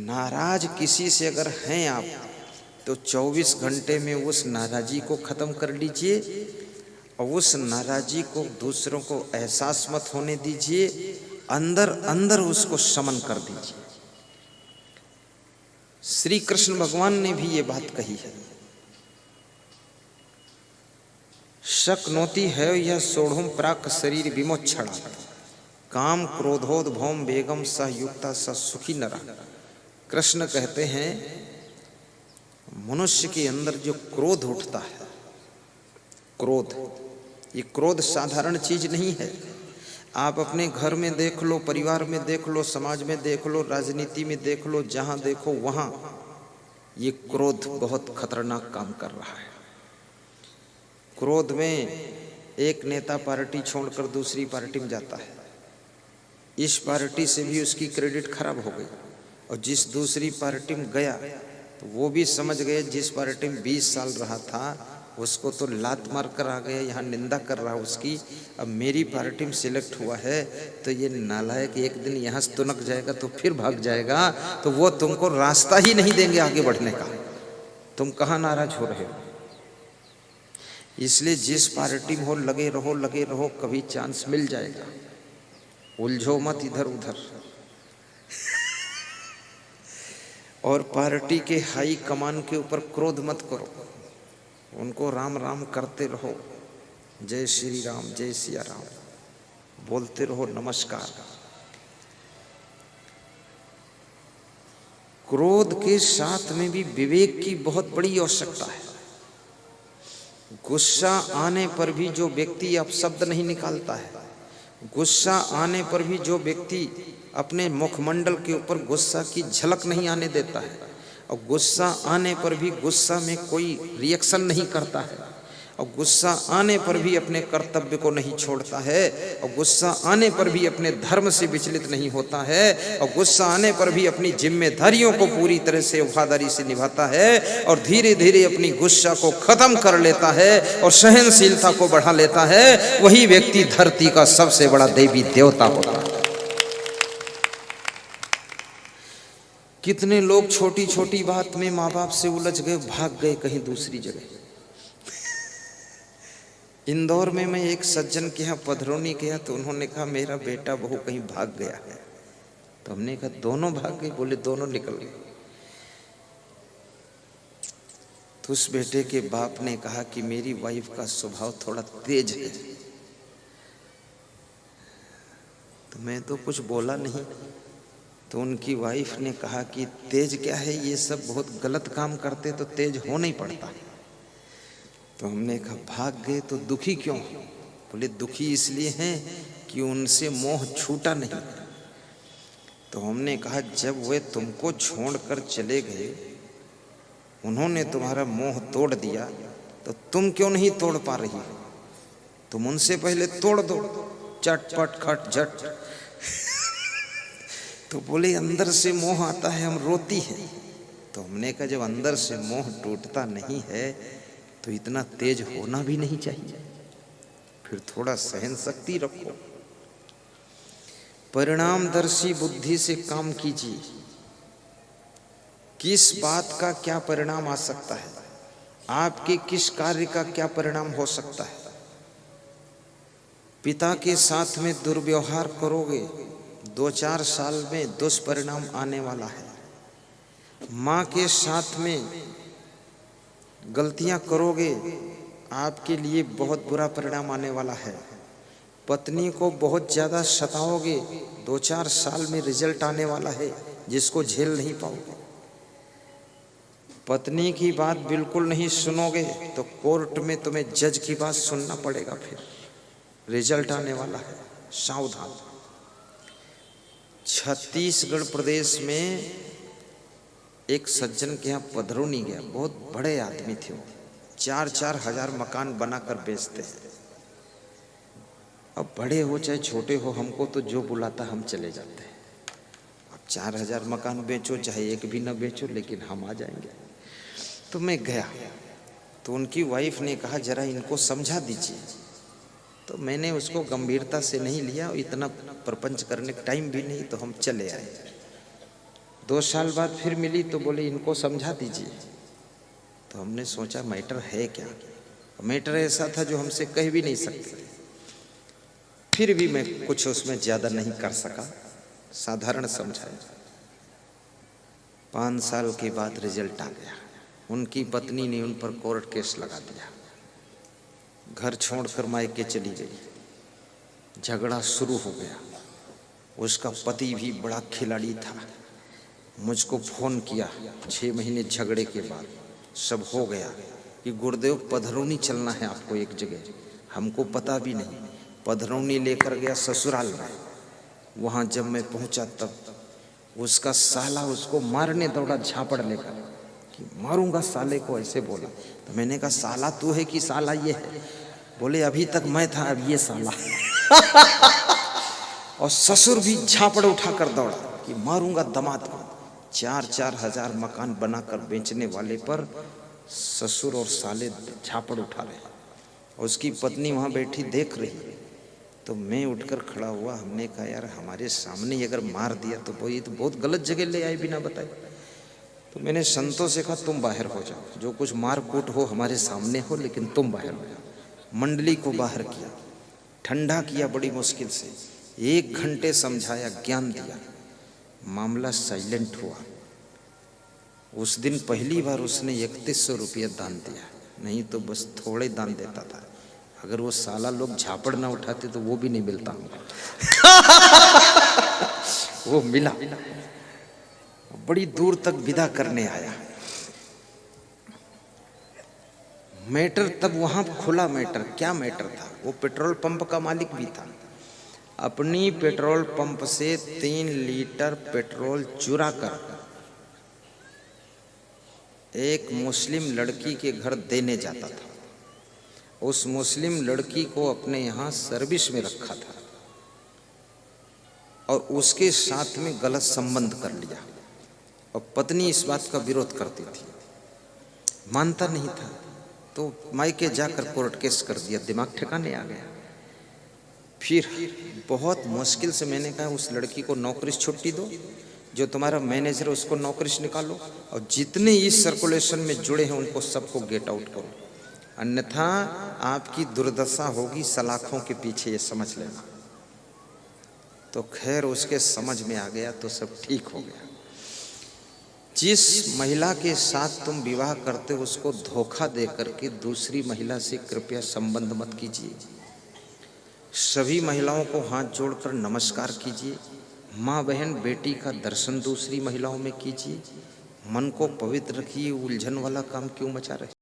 नाराज किसी से अगर हैं आप तो 24 घंटे में उस नाराजी को खत्म कर लीजिए और उस नाराजी को दूसरों को एहसास मत होने दीजिए, अंदर अंदर उसको शमन कर दीजिए। श्री कृष्ण भगवान ने भी ये बात कही है, शक्नोति है यह सोढ़ुम प्राक शरीर विमोक्षणा काम क्रोधोद्भवम बेगम सह युक्ता स सुखी नरा। कृष्ण कहते हैं मनुष्य के अंदर जो क्रोध उठता है, क्रोध, ये क्रोध साधारण चीज नहीं है। आप अपने घर में देख लो, परिवार में देख लो, समाज में देख लो, राजनीति में देख लो, जहां देखो वहां ये क्रोध बहुत खतरनाक काम कर रहा है। क्रोध में एक नेता पार्टी छोड़कर दूसरी पार्टी में जाता है, इस पार्टी से भी उसकी क्रेडिट खराब हो गई, और जिस दूसरी पार्टी में गया तो वो भी समझ गए जिस पार्टी में 20 साल रहा था उसको तो लात मार कर आ गया, यहाँ निंदा कर रहा उसकी, अब मेरी पार्टी में सिलेक्ट हुआ है तो ये नालायक एक दिन यहाँ से तुनक जाएगा तो फिर भाग जाएगा, तो वो तुमको रास्ता ही नहीं देंगे आगे बढ़ने का। तुम कहाँ नाराज हो रहे हो? इसलिए जिस पार्टी में हो लगे रहो, कभी चांस मिल जाएगा। उलझो मत इधर उधर। और पार्टी के हाई कमान के ऊपर क्रोध मत करो, उनको राम राम करते रहो, जय श्री राम, जय सिया राम बोलते रहो, नमस्कार। क्रोध के साथ में भी विवेक की बहुत बड़ी आवश्यकता है। गुस्सा आने पर भी जो व्यक्ति अपशब्द नहीं निकालता है, गुस्सा आने पर भी जो व्यक्ति अपने मुखमंडल के ऊपर गुस्सा की झलक नहीं आने देता है, और गुस्सा आने पर भी गुस्सा में कोई रिएक्शन नहीं करता है, और गुस्सा आने पर भी अपने कर्तव्य को नहीं छोड़ता है, और गुस्सा आने पर भी अपने धर्म से विचलित नहीं होता है, और गुस्सा आने पर भी अपनी जिम्मेदारियों को पूरी तरह से वफादारी से निभाता है, और धीरे धीरे अपनी गुस्सा को खत्म कर लेता है और सहनशीलता को बढ़ा लेता है, वही व्यक्ति धरती का सबसे बड़ा देवी देवता होता है। कितने लोग छोटी छोटी बात में माँ बाप से उलझ गए, भाग गए कहीं दूसरी जगह। इंदौर में मैं एक सज्जन के यहाँ पधरौनी गया तो उन्होंने कहा मेरा बेटा बहू कहीं भाग गया है, तो हमने कहा दोनों भाग गए? बोले दोनों निकल गए। तो उस बेटे के बाप ने कहा कि मेरी वाइफ का स्वभाव थोड़ा तेज है। तो मैं तो कुछ बोला नहीं, तो उनकी वाइफ ने कहा कि तेज क्या है, ये सब बहुत गलत काम करते तो तेज हो नहीं पड़ता। तो हमने कहा भाग गए तो दुखी क्यों? बोले दुखी इसलिए हैं कि उनसे मोह छूटा नहीं। तो हमने कहा जब वे तुमको छोड़कर चले गए, उन्होंने तुम्हारा मोह तोड़ दिया, तो तुम क्यों नहीं तोड़ पा रही? तुम उनसे पहले तोड़ दो, चटपट खट झट। तो बोले अंदर से मोह आता है, हम रोती हैं। तो हमने कहा जब अंदर से मोह टूटता नहीं है तो इतना तेज होना भी नहीं चाहिए, फिर थोड़ा सहन शक्ति रखो। परिणामदर्शी बुद्धि से काम कीजिए, किस बात का क्या परिणाम आ सकता है, आपके किस कार्य का क्या परिणाम हो सकता है। पिता के साथ में दुर्व्यवहार करोगे, 2-4 साल में दुष्परिणाम आने वाला है। माँ के साथ में गलतियां करोगे, आपके लिए बहुत बुरा परिणाम आने वाला है। पत्नी को बहुत ज़्यादा सताओगे, 2-4 साल में रिजल्ट आने वाला है जिसको झेल नहीं पाओगे। पत्नी की बात बिल्कुल नहीं सुनोगे तो कोर्ट में तुम्हें जज की बात सुनना पड़ेगा, फिर रिजल्ट आने वाला है, सावधान। छत्तीसगढ़ प्रदेश में एक सज्जन के यहाँ पधरौनी गया, बहुत बड़े आदमी थे वो, 4-4 हजार मकान बनाकर बेचते हैं। अब बड़े हो चाहे छोटे हो, हमको तो जो बुलाता हम चले जाते हैं। अब 4,000 मकान बेचो चाहे एक भी न बेचो, लेकिन हम आ जाएंगे। तो मैं गया तो उनकी वाइफ ने कहा जरा इनको समझा दीजिए। तो मैंने उसको गंभीरता से नहीं लिया, इतना प्रपंच करने का टाइम भी नहीं, तो हम चले आए। 2 साल बाद फिर मिली तो बोले इनको समझा दीजिए। तो हमने सोचा मैटर है क्या। मैटर ऐसा था जो हमसे कह भी नहीं सकते थे। फिर भी मैं कुछ उसमें ज़्यादा नहीं कर सका, साधारण समझाया। 5 साल के बाद रिजल्ट आ गया। उनकी पत्नी ने उन पर कोर्ट केस लगा दिया, घर छोड़कर मायके चली गई। झगड़ा शुरू हो गया। उसका पति भी बड़ा खिलाड़ी था, मुझको फ़ोन किया 6 महीने झगड़े के बाद। सब हो गया कि गुरुदेव पधरौनी चलना है आपको एक जगह। हमको पता भी नहीं। पधरौनी लेकर गया ससुराल में। वहाँ जब मैं पहुँचा तब उसका साला उसको मारने दौड़ा झापड़ लेकर कि मारूंगा साले को, ऐसे बोला। तो मैंने कहा साला तू है कि साला ये है? बोले अभी तक मैं था, अब ये साला। और ससुर भी झापड़ उठाकर दौड़ा कि मारूंगा दामाद को। 4-4 हजार मकान बनाकर बेचने वाले पर ससुर और साले झापड़ उठा रहे। उसकी पत्नी वहाँ बैठी देख रही। तो मैं उठकर खड़ा हुआ। हमने कहा यार हमारे सामने ही अगर मार दिया तो वो ये तो बहुत गलत जगह ले आए बिना बताए। तो मैंने संतों से कहा तुम बाहर हो जाओ, जो कुछ मार कूट हो हमारे सामने हो, लेकिन तुम बाहर हो जाओ। मंडली को बाहर किया, ठंडा किया बड़ी मुश्किल से। 1 घंटे समझाया, ज्ञान दिया, मामला साइलेंट हुआ। उस दिन पहली बार उसने 3100 रुपया दान दिया, नहीं तो बस थोड़े दान देता था। अगर वो साला लोग झापड़ ना उठाते तो वो भी नहीं मिलता वो मिला। बड़ी दूर तक विदा करने आया। मैटर तब वहां खुला। मैटर क्या मैटर था? वो पेट्रोल पंप का मालिक भी था। अपनी पेट्रोल पंप से 3 लीटर पेट्रोल चुरा कर एक मुस्लिम लड़की के घर देने जाता था। उस मुस्लिम लड़की को अपने यहाँ सर्विस में रखा था और उसके साथ में गलत संबंध कर लिया। और पत्नी इस बात का विरोध करती थी, मानता नहीं था। तो मायके जाकर कोर्ट केस कर दिया, दिमाग ठिकाने आ गया। फिर बहुत मुश्किल से मैंने कहा उस लड़की को नौकरी से छुट्टी दो, जो तुम्हारा मैनेजर है उसको नौकरी से निकालो, और जितने इस सर्कुलेशन में जुड़े हैं उनको सबको गेट आउट करो, अन्यथा आपकी दुर्दशा होगी सलाखों के पीछे, ये समझ लेना। तो खैर उसके समझ में आ गया तो सब ठीक हो गया। जिस महिला के साथ तुम विवाह करते हो उसको धोखा दे करके दूसरी महिला से कृपया संबंध मत कीजिए। सभी महिलाओं को हाथ जोड़कर नमस्कार कीजिए। माँ बहन बेटी का दर्शन दूसरी महिलाओं में कीजिए। मन को पवित्र रखिए। उलझन वाला काम क्यों मचा रहे?